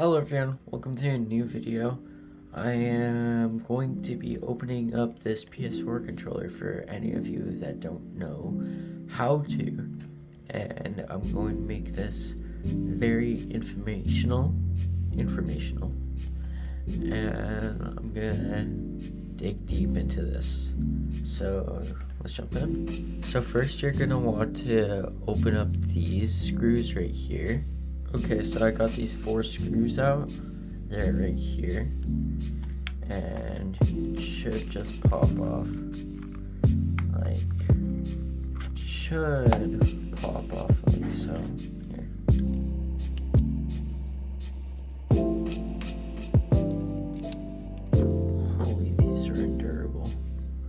Hello everyone, welcome to a new video. I am going to be opening up this PS4 controller for any of you that don't know how to, and I'm going to make this very informational, and I'm gonna dig deep into this. So let's jump in. So first you're gonna want to open up these screws right here. Okay, so I got these 4 screws out. They're right here. And it should just pop off. Should pop off like so. Here. Holy, these are endurable.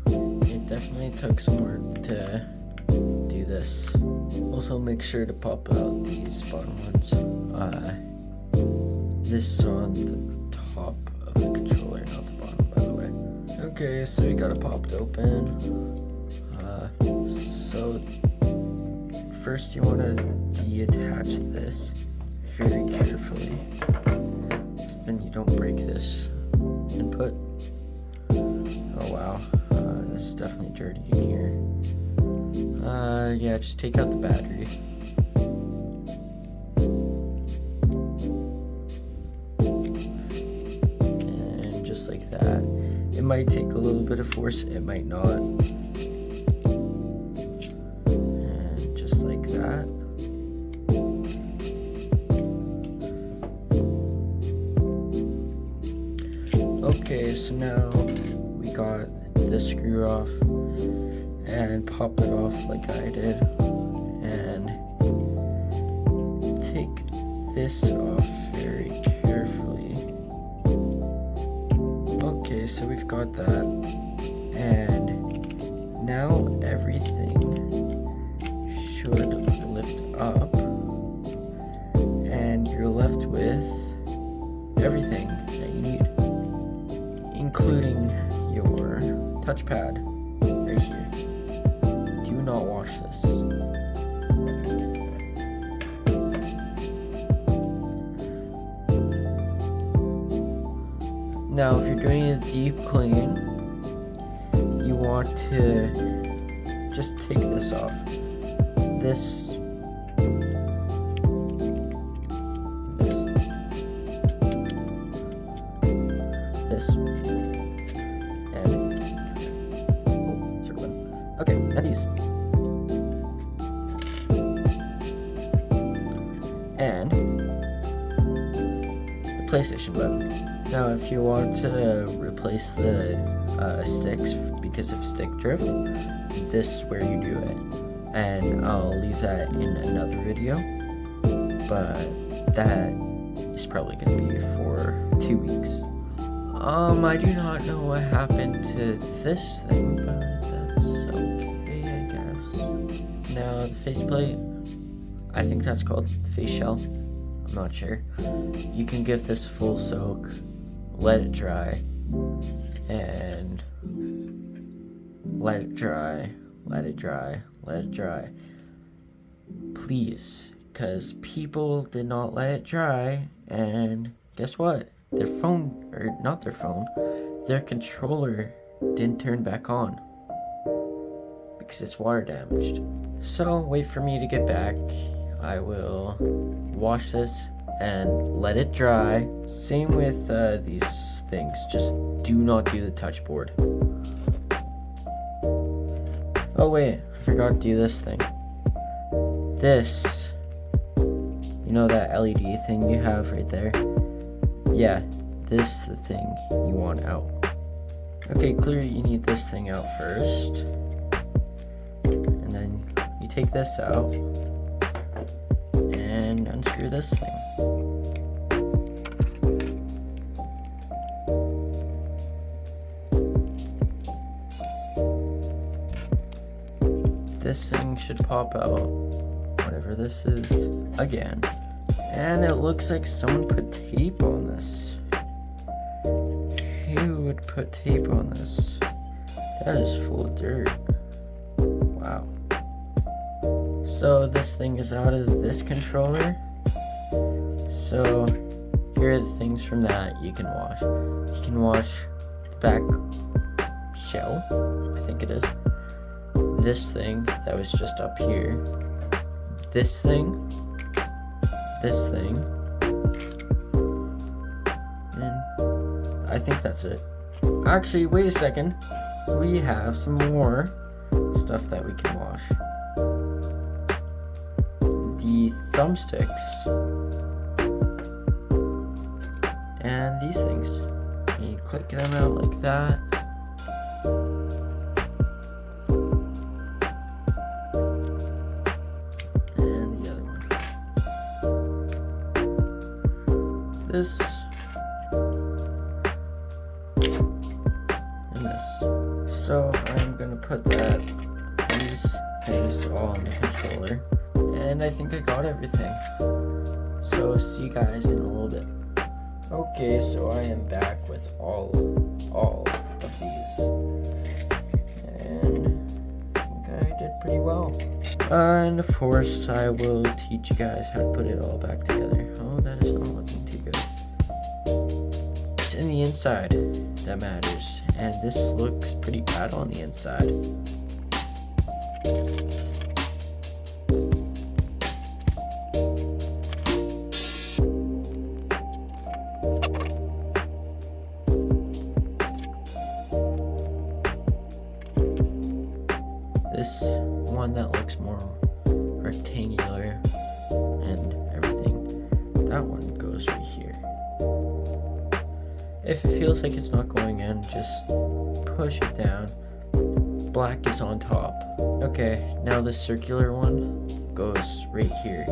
It definitely took some work to do this. Also make sure to pop out these bottom ones. This is on the top of the controller, not the bottom, by the way. Okay, so we got it popped open. So first you want to deattach this very carefully, so then you don't break this input. Oh wow, this is definitely dirty in here. Yeah, just take out the battery. And just like that. It might take a little bit of force, it might not. And just like that. Okay, so now we got this screw off. And pop it off like I did, and take this off very carefully. Okay, so we've got that, and now everything should lift up, and you're left with everything that you need, including your touchpad right here. Do not wash this. Now, if you're doing a deep clean, you want to just take this off. This, and circle them. Okay, and these. And the PlayStation button. Now if you want to replace the sticks because of stick drift, this is where you do it. And I'll leave that in another video, but that is probably going to be for 2 weeks. I do not know what happened to this thing, but that's okay, I guess. Now the faceplate, I think that's called face shell. I'm not sure. You can give this full soak, let it dry, and let it dry. Please, because people did not let it dry, and guess what? Their controller didn't turn back on because it's water damaged. So wait for me to get back. I will wash this and let it dry. Same with these things, just do not do the touch board. Oh wait, I forgot to do this thing. This, you know that LED thing you have right there? Yeah, this is the thing you want out. Okay, clearly you need this thing out first. And then you take this out and unscrew this thing. This thing should pop out, whatever this is, again. And it looks like someone put tape on this. Who would put tape on this? That is full of dirt. Wow. So this thing is out of this controller. So here are the things from that you can wash. You can wash the back shell, I think it is. This thing that was just up here. This thing. This thing. And I think that's it. Actually, wait a second. We have some more stuff that we can wash. The thumbsticks. And these things. And you click them out like that. And the other one. This. And this. So I'm gonna put these things all on the controller. And I think I got everything. So see you guys in a little bit. Okay, so I am back with all of these. And I think I did pretty well. And of course, I will teach you guys how to put it all back together. Oh, that is not looking too good. It's in the inside that matters. And this looks pretty bad on the inside. This one that looks more rectangular and everything, that one goes right here. If it feels like it's not going in, just push it down. Black is on top. Okay, now the circular one goes right here.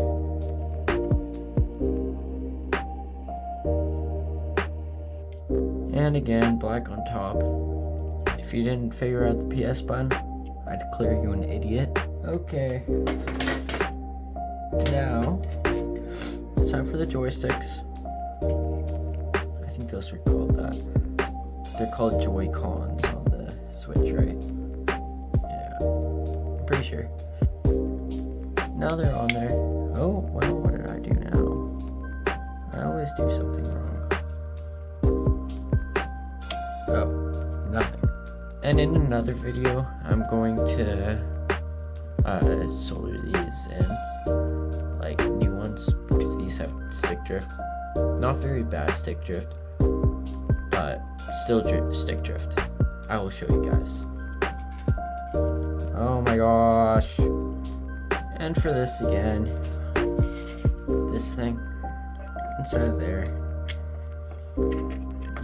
And again, black on top. If you didn't figure out the PS button, I'd declare you an idiot. Okay. Now, it's time for the joysticks. I think those are called that. They're called Joy-Cons on the Switch, right? Yeah, I'm pretty sure. Now they're on there. Oh, well, what did I do now? I always do something wrong. Oh, nothing. And in another video, I'm going to solder these in, like new ones, because these have stick drift. Not very bad stick drift, but still stick drift. I will show you guys. Oh my gosh. And for this again, this thing inside there,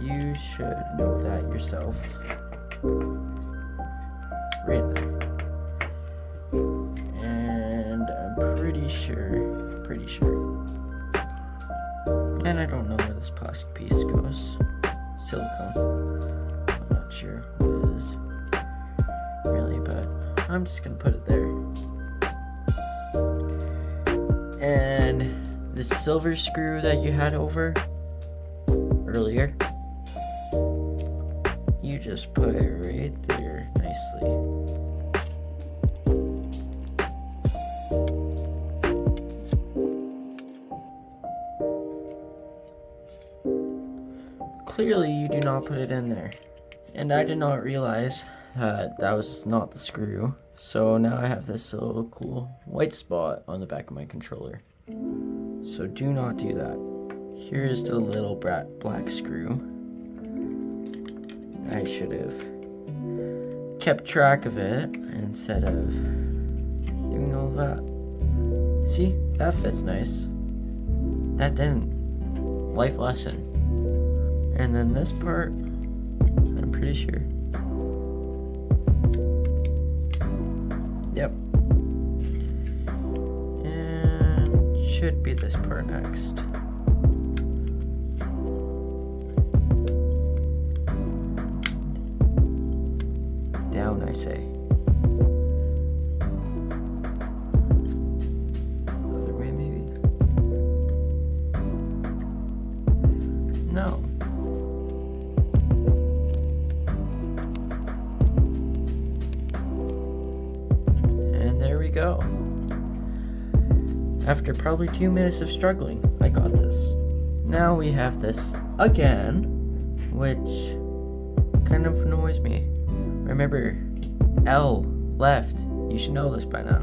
you should know that yourself. Right there. And I'm pretty sure. And I don't know where this plastic piece goes. Silicone. I'm not sure what it is. Really, but I'm just gonna put it there. And the silver screw that you had over earlier, you just put it right there nicely. Clearly you do not put it in there. And I did not realize that was not the screw. So now I have this little cool white spot on the back of my controller. So do not do that. Here's the little black screw. I should have kept track of it instead of doing all that. See, that fits nice. That didn't. Life lesson. And then this part, I'm pretty sure. Yep. And should be this part next. Down, I say. Other way, maybe? No. And there we go. After probably 2 minutes of struggling, I got this. now we have this again, which kind of annoys me. Remember, L, left. You should know this by now.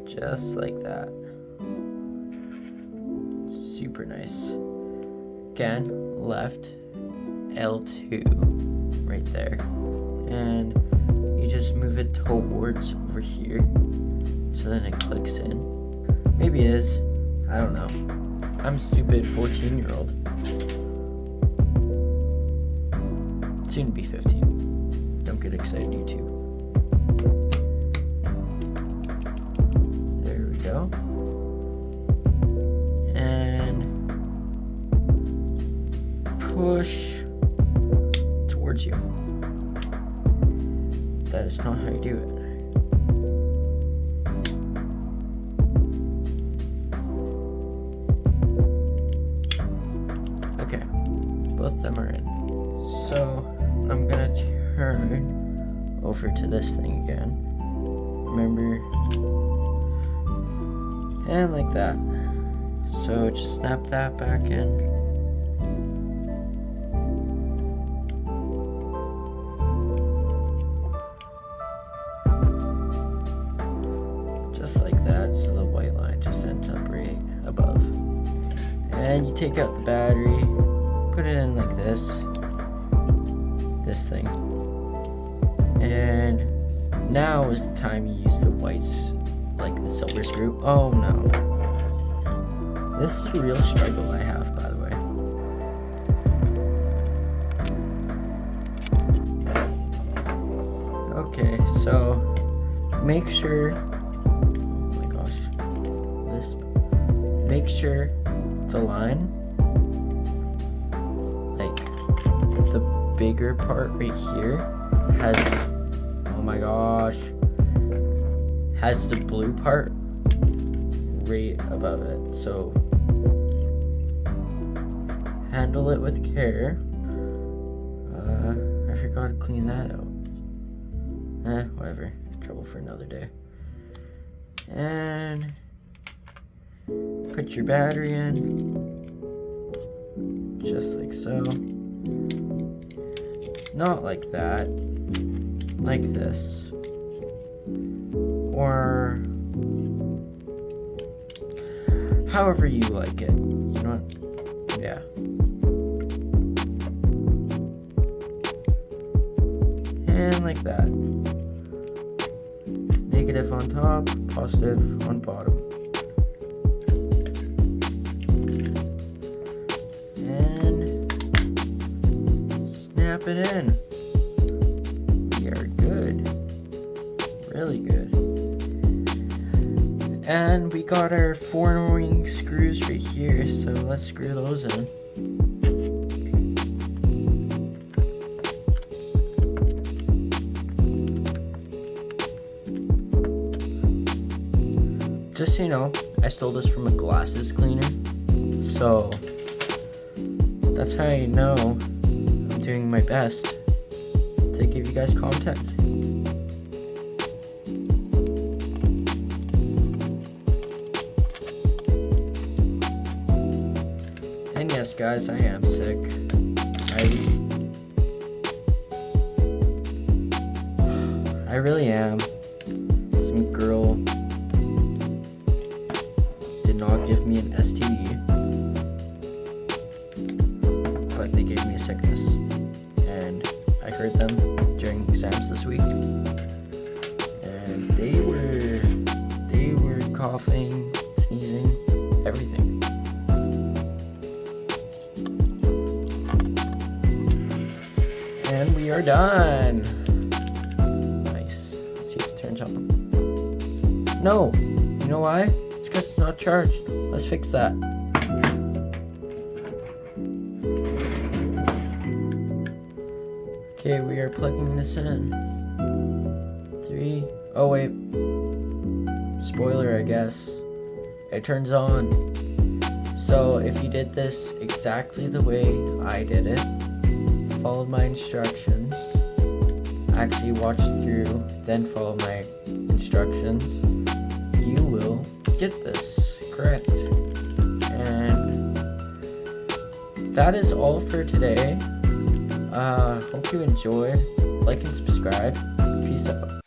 Just like that. Super nice. Again, left, L2, right there. And you just move it towards over here, so then it clicks in. Maybe it is. I don't know. I'm a stupid 14-year-old. Soon to be 15. Don't get excited, YouTube. There we go. And push towards you. That is not how you do it. Okay, both of them are in. So I'm gonna turn over to this thing again. Remember? And like that. So just snap that back in. Just like that, so the white line just ends up right above. And you take out the battery, put it in like this thing. And now is the time you use the whites, like the silver screw. Oh no. This is a real struggle I have, by the way. Okay, so make sure, oh my gosh, make sure the line, like the bigger part right here has, oh my gosh, has the blue part right above it. So handle it with care. I forgot to clean that out. Whatever. Trouble for another day. And put your battery in, just like so. Not like that, like this, or however you like it, you know what? Yeah. And like that. Negative on top, positive on bottom. And snap it in. We are good. Really good. And we got our 4 annoying screws right here, so let's screw those in. Just so you know, I stole this from a glasses cleaner, so that's how you know I'm doing my best to give you guys content. And yes, guys, I am sick. I really am. Some girl did not give me an STD, but they gave me a sickness, and I heard them during exams this week, and they were coughing, sneezing, everything. And we are done. Nice. Let's see if it turns on. No, you know why? It's because it's not charged. Let's fix that. Okay, we are plugging this in. 3. Oh wait. Spoiler, I guess. It turns on. So if you did this exactly the way I did it, followed my instructions, actually watched through, then followed my instructions, you will get this correct. And that is all for today. Hope you enjoyed. Like and subscribe. Peace out.